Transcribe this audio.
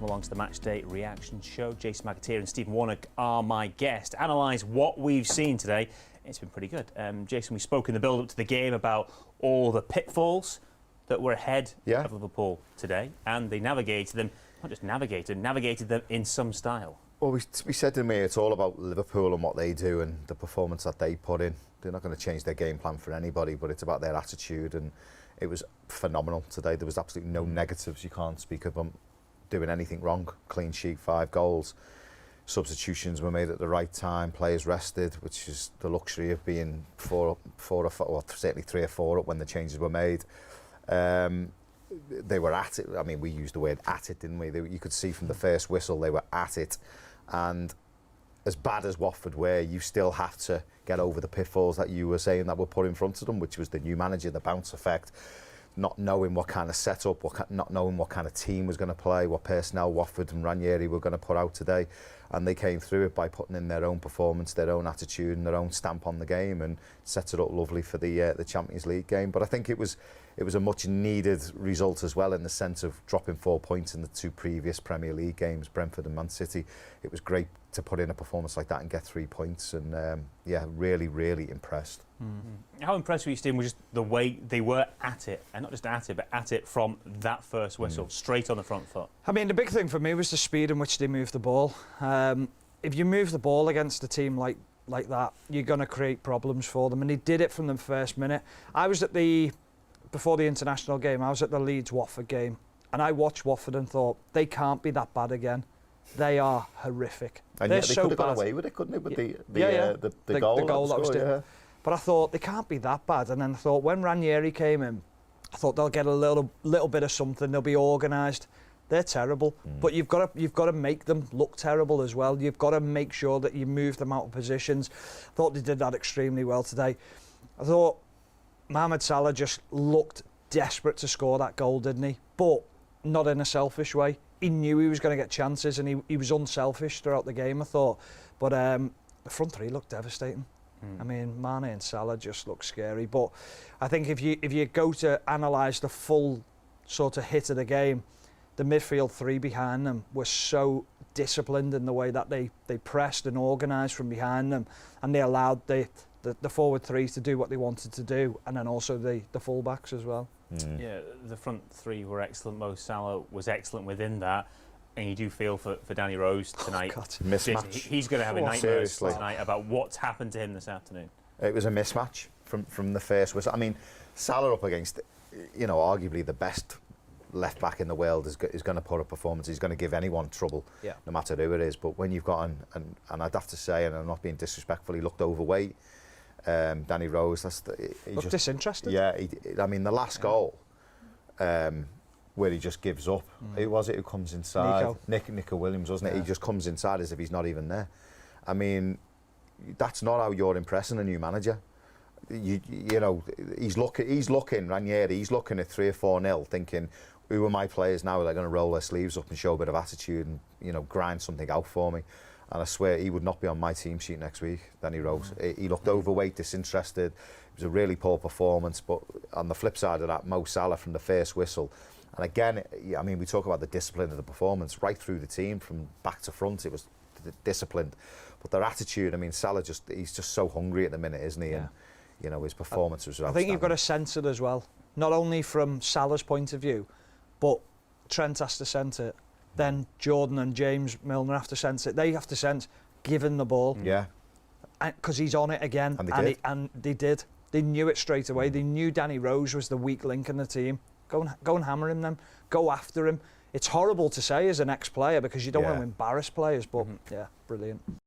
welcome along to the Matchday Reaction Show. Jason McAteer and Stephen Warnock are my guest to analyse what we've seen today. It's been pretty good. Jason, we spoke in the build-up to the game about all the pitfalls that were ahead of Liverpool today, and they navigated them, not just navigated them in some style. Well, we said to me it's all about Liverpool and what they do and the performance that they put in. They're not going to change their game plan for anybody, but it's about their attitude, and it was phenomenal today. There was absolutely no negatives. You can't speak of them doing anything wrong. Clean sheet, 5 goals. Substitutions were made at the right time. Players rested, which is the luxury of being four or five, well, certainly 3 or 4 up when the changes were made. They were at it. I mean, we used the word at it, didn't we? You could see from the first whistle they were at it. And as bad as Watford were, you still have to get over the pitfalls that you were saying that were put in front of them, which was the new manager, the bounce effect, not knowing what kind of setup, not knowing what kind of team was going to play, what personnel Watford and Ranieri were going to put out today. And they came through it by putting in their own performance, their own attitude and their own stamp on the game, and set it up lovely for the Champions League game. But I think it was a much needed result as well, in the sense of dropping 4 points in the 2 previous Premier League games, Brentford and Man City. It was great to put in a performance like that and get 3 points, and yeah, really, really impressed. How impressed were you, Steve, with just the way they were at it, and not just at it, but at it from that first whistle, straight on the front foot? I mean, the big thing for me was the speed in which they moved the ball. If you move the ball against a team like that, you're going to create problems for them, and he did it from the first minute. I was at before the international game, I was at the Leeds-Watford game, and I watched Watford and thought, they can't be that bad again. They are horrific. And they're yet they so could have bad. gone away with it, couldn't they? With the goal that was doing. But I thought, they can't be that bad. And then I thought, when Ranieri came in, I thought they'll get a little bit of something. They'll be organised. They're terrible. But you've got to make them look terrible as well. You've got to make sure that you move them out of positions. I thought they did that extremely well today. I thought Mohamed Salah just looked desperate to score that goal, didn't he? But not in a selfish way. He knew he was going to get chances, and he was unselfish throughout the game, I thought. But the front 3 looked devastating. I mean, Mane and Salah just look scary. But I think if you go to analyse the full sort of hit of the game, the midfield 3 behind them were so disciplined in the way that they pressed and organised from behind them, and they allowed the forward 3s to do what they wanted to do, and then also the full-backs as well. Yeah, the front 3 were excellent. Mo Salah was excellent within that. And you do feel for Danny Rose tonight. Oh, God. Mismatch. He's going to have a nightmare tonight about what's happened to him this afternoon. It was a mismatch from the first whistle. I mean, Salah up against, you know, arguably the best left back in the world is going to put a performance. He's going to give anyone trouble, no matter who it is. But when you've got and I'd have to say, and I'm not being disrespectful, he looked overweight. Danny Rose, he looked disinterested. Yeah, I mean, the last goal, where he just gives up. Who was it who comes inside? Nico Williams, wasn't it? He just comes inside as if he's not even there. I mean, that's not how you're impressing a new manager. You know, he's looking, Ranieri, he's looking at 3 or 4-0, thinking, who are my players now? They're going to roll their sleeves up and show a bit of attitude and, you know, grind something out for me. And I swear he would not be on my team sheet next week, Danny Rose. He looked overweight, disinterested. It was a really poor performance. But on the flip side of that, Mo Salah from the first whistle. And again, I mean, we talk about the discipline of the performance right through the team, from back to front. It was disciplined. But their attitude, I mean, Salah he's just so hungry at the minute, isn't he? Yeah. And, you know, his performance was outstanding. I think you've got to sense it as well. Not only from Salah's point of view, but Trent has to sense it. Then Jordan and James Milner have to sense it. They have to sense giving the ball. Yeah. Because he's on it again. And they did. They knew it straight away. They knew Danny Rose was the weak link in the team. Go and hammer him then. Go after him. It's horrible to say as an ex-player, because you don't want to embarrass players, but yeah, brilliant.